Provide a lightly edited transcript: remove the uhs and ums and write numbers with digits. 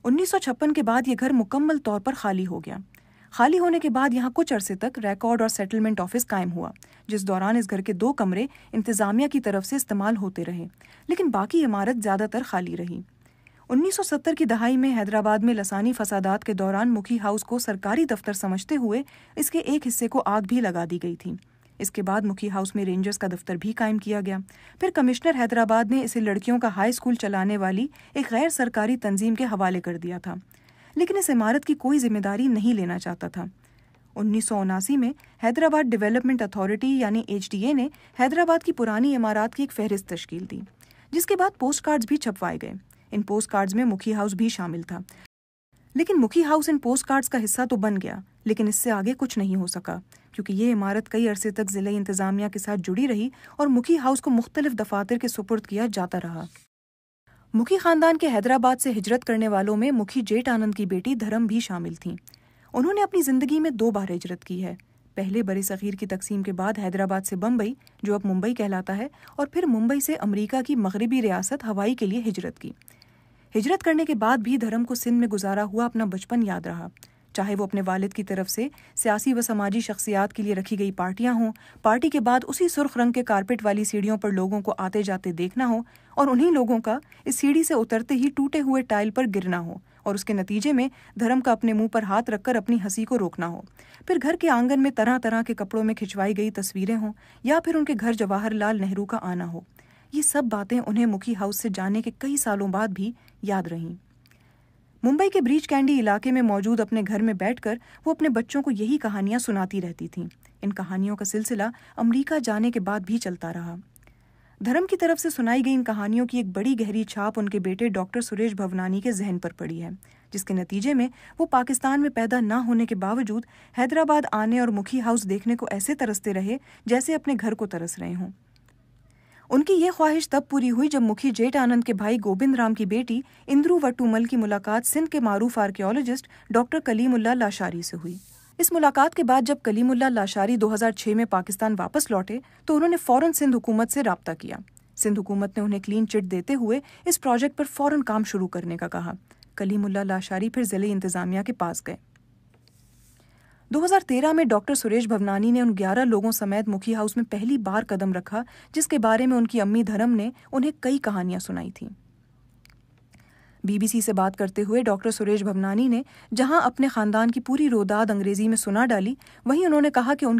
1956 के बाद ये घर मुकम्मल तौर पर खाली हो गया। खाली होने के बाद यहाँ कुछ अरसे तक रिकॉर्ड और सेटलमेंट ऑफिस कायम हुआ, जिस दौरान इस घर के 2 कमरे इंतजामिया की तरफ से इस्तेमाल होते रहे, लेकिन बाकी इमारत ज़्यादातर खाली रही। 1970 की दहाई में हैदराबाद में लसानी फसादात के दौरान मुखी हाउस को सरकारी दफ्तर समझते हुए इसके एक हिस्से को आग भी लगा दी गई थी। इसके बाद मुखी हाउस में रेंजर्स का दफ्तर भी कायम किया गया। फिर कमिश्नर हैदराबाद ने इसे लड़कियों का हाई स्कूल चलाने वाली एक गैर सरकारी तंजीम के हवाले कर दिया था, लेकिन इस इमारत की कोई जिम्मेदारी नहीं लेना चाहता था। 1979 में हैदराबाद डेवलपमेंट अथॉरिटी यानी HDA ने हैदराबाद की पुरानी इमारत की एक फहरिस्त तश्कील दी, जिसके बाद पोस्ट कार्ड्स भी छपवाए गए। इन पोस्ट कार्ड्स में मुखी हाउस भी शामिल था, लेकिन मुखी हाउस इन पोस्ट कार्ड्स का हिस्सा तो बन गया, लेकिन इससे आगे कुछ नहीं हो सका, क्योंकि ये इमारत कई अरसे तक ज़िला इंतज़ामिया के साथ जुड़ी रही और मुखी हाउस को मुख्तलिफ दफातर के सुपुर्द किया जाता रहा। मुखी ख़ानदान के हैदराबाद से हिजरत करने वालों में मुखी जेठ आनंद की बेटी धर्म भी शामिल थीं। उन्होंने अपनी ज़िंदगी में 2 बार हिजरत की है। पहले बरे सग़ीर की तकसीम के बाद हैदराबाद से बम्बई, जो अब मुंबई कहलाता है, और फिर मुंबई से अमरीका की मगरबी रियासत हवाई के लिए हिजरत की। हिजरत करने के बाद भी धर्म को सिंध में गुजारा हुआ अपना बचपन याद रहा, चाहे वो अपने वालिद की तरफ से सियासी व समाजी शख्सियात के लिए रखी गई पार्टियां हों, पार्टी के बाद उसी सुर्ख रंग के कारपेट वाली सीढ़ियों पर लोगों को आते जाते देखना हो, और उन्हीं लोगों का इस सीढ़ी से उतरते ही टूटे हुए टाइल पर गिरना हो, और उसके नतीजे में धर्म का अपने मुंह पर हाथ रखकर अपनी हंसी को रोकना हो। फिर घर के आंगन में तरह तरह के कपड़ों में खिंचवाई गई तस्वीरें हों, या फिर उनके घर जवाहरलाल नेहरू का आना हो। ये सब बातें उन्हें मुखी हाउस से जाने के कई सालों बाद भी याद रहीं। मुंबई के ब्रीच कैंडी इलाके में मौजूद अपने घर में बैठकर वो अपने बच्चों को यही कहानियां सुनाती रहती थीं। इन कहानियों का सिलसिला अमेरिका जाने के बाद भी चलता रहा। धर्म की तरफ से सुनाई गई इन कहानियों की एक बड़ी गहरी छाप उनके बेटे डॉक्टर सुरेश भवनानी के जहन पर पड़ी है, जिसके नतीजे में वो पाकिस्तान में पैदा ना होने के बावजूद हैदराबाद आने और मुखी हाउस देखने को ऐसे तरसते रहे जैसे अपने घर को तरस रहे हों। उनकी ये ख्वाहिश तब पूरी हुई जब मुखी जेठ आनंद के भाई गोविंद राम की बेटी इंद्रू वट्टूमल की मुलाकात सिंध के मारूफ आर्कियोलॉजिस्ट डॉक्टर कलीमुल्लाह लाशारी से हुई। इस मुलाकात के बाद जब कलीमुल्लाह लाशारी 2006 में पाकिस्तान वापस लौटे तो उन्होंने फ़ौरन सिंध हुकूमत से राब्ता किया। सिंध हुकूमत ने उन्हें क्लीन चिट देते हुए इस प्रोजेक्ट पर फ़ौरन काम शुरू करने का कहा। कलीमुल्लाह लाशारी फिर ज़िले इंतज़ामिया के पास गए। 2013 में डॉक्टर सुरेश भवनानी ने उन 11 लोगों समेत मुखी हाउस में पहली बार कदम रखा, जिसके बारे में उनकी अम्मी धर्म ने उन्हें कई कहानियां सुनाई थीं। BBC से बात करते हुए डॉक्टर सुरेश भवनानी ने जहां अपने ख़ानदान की पूरी रोदाद अंग्रेज़ी में सुना डाली, वहीं उन्होंने कहा कि उनकी